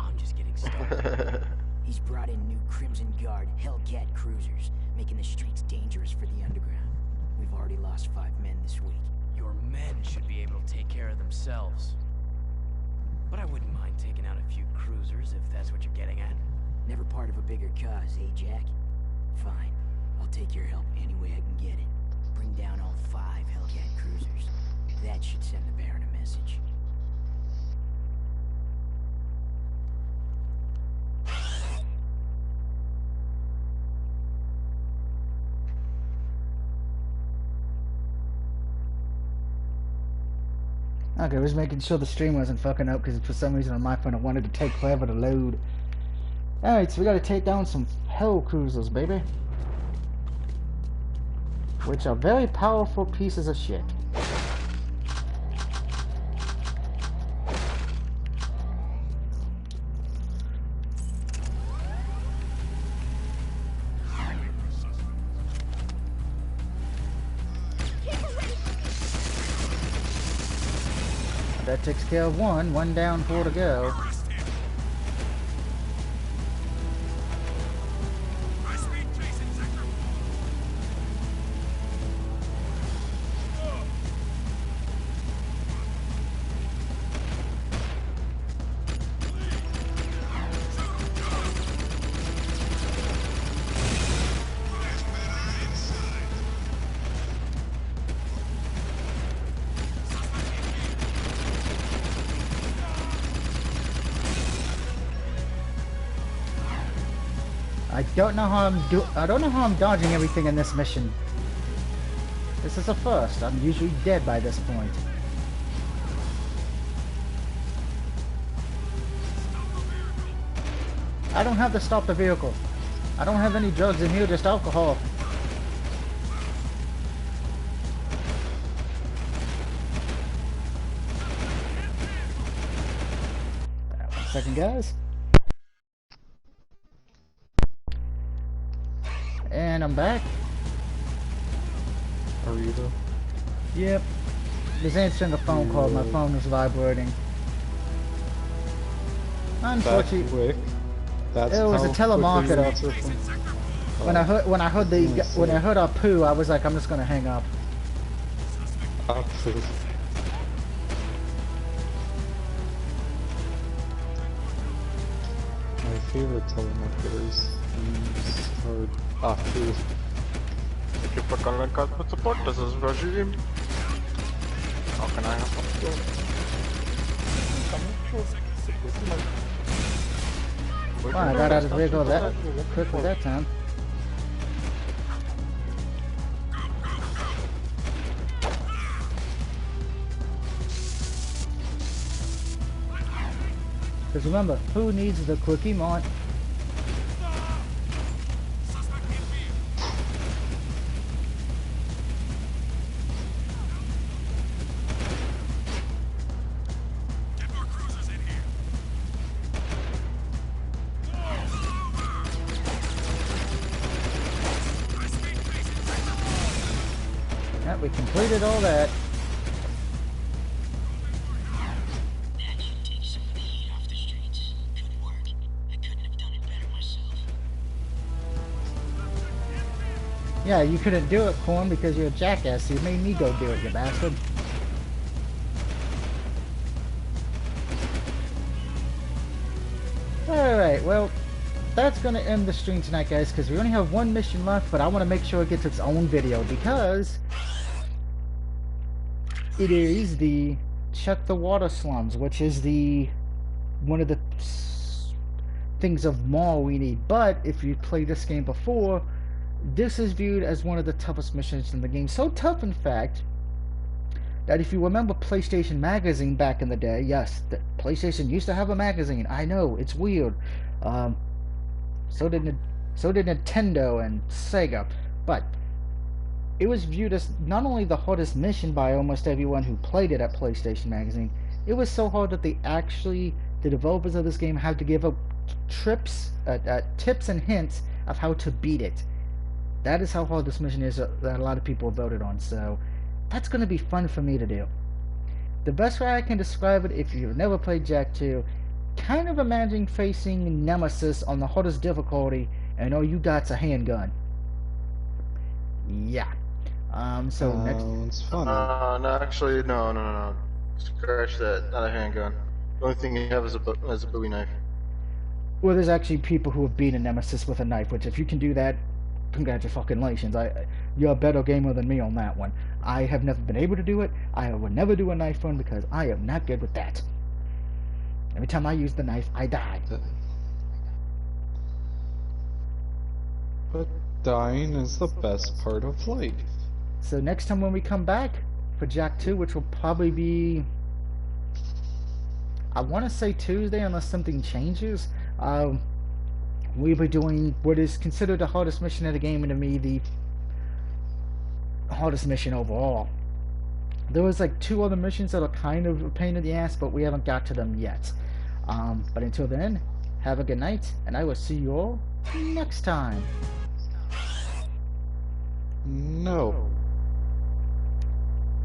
I'm just getting started. He's brought in new Crimson Guard Hellcat cruisers, making the streets dangerous for the underground. We've already lost 5 men this week. Your men should be able to take care of themselves. But I wouldn't mind taking out a few cruisers if that's what you're getting at. Never part of a bigger cause, eh, Jack? Fine. I'll take your help any way I can get it. Bring down all 5 Hellcat cruisers. That should send the Baron a message. Okay, I was making sure the stream wasn't fucking up because for some reason on my phone it wanted to take forever to load. Alright, so we gotta take down some hell cruisers, baby. Which are very powerful pieces of shit. That takes care of one. One down, four to go. I don't know how I'm dodging everything in this mission. This is a first. I'm usually dead by this point. I don't have to stop the vehicle. I don't have any drugs in here, just alcohol. One second, guys. And I'm back. Are you though? Yep. Was answering a phone call. My phone was vibrating. Unfortunately, That's it was a telemarketer. When I heard our poo, I was like, I'm just gonna hang up. My favorite telemarketers are Apu. Thank you for calling customer support. This is Rajim. How can I help you? Wow, I got out of the vehicle that quickly that time. Because remember, who needs the quickie mod? Yeah, we completed all that. Yeah, you couldn't do it, Corn, because you're a jackass. You made me go do it, you bastard. Alright, well, that's going to end the stream tonight, guys, because we only have one mission left, but I want to make sure it gets its own video, because it is the Check the Water Slums, which is the one of the things of more we need. But if you played this game before, this is viewed as one of the toughest missions in the game. So tough, in fact, that if you remember PlayStation Magazine back in the day, yes, the PlayStation used to have a magazine. I know, it's weird. So did Nintendo and Sega. But it was viewed as not only the hardest mission by almost everyone who played it at PlayStation Magazine, it was so hard that the developers of this game had to give up tips and hints of how to beat it. That is how hard this mission is that a lot of people voted on, so that's going to be fun for me to do. The best way I can describe it, if you've never played Jak 2, kind of imagine facing Nemesis on the hardest difficulty, and all you got's a handgun. Yeah. So It's fun. No, actually, no. Scratch that. Not a handgun. The only thing you have is a Bowie knife. Well, there's actually people who have beaten Nemesis with a knife, which if you can do that, congratulations. You're a better gamer than me on that one. I have never been able to do it. I would never do a knife run because I am not good with that. Every time I use the knife, I die. But dying is the best part of life. So next time when we come back for Jak 2, which will probably be, I want to say Tuesday unless something changes, we'll be doing what is considered the hardest mission of the game, and to me the hardest mission overall. There was like 2 other missions that are kind of a pain in the ass, but we haven't got to them yet. But until then, have a good night, and I will see you all next time. No.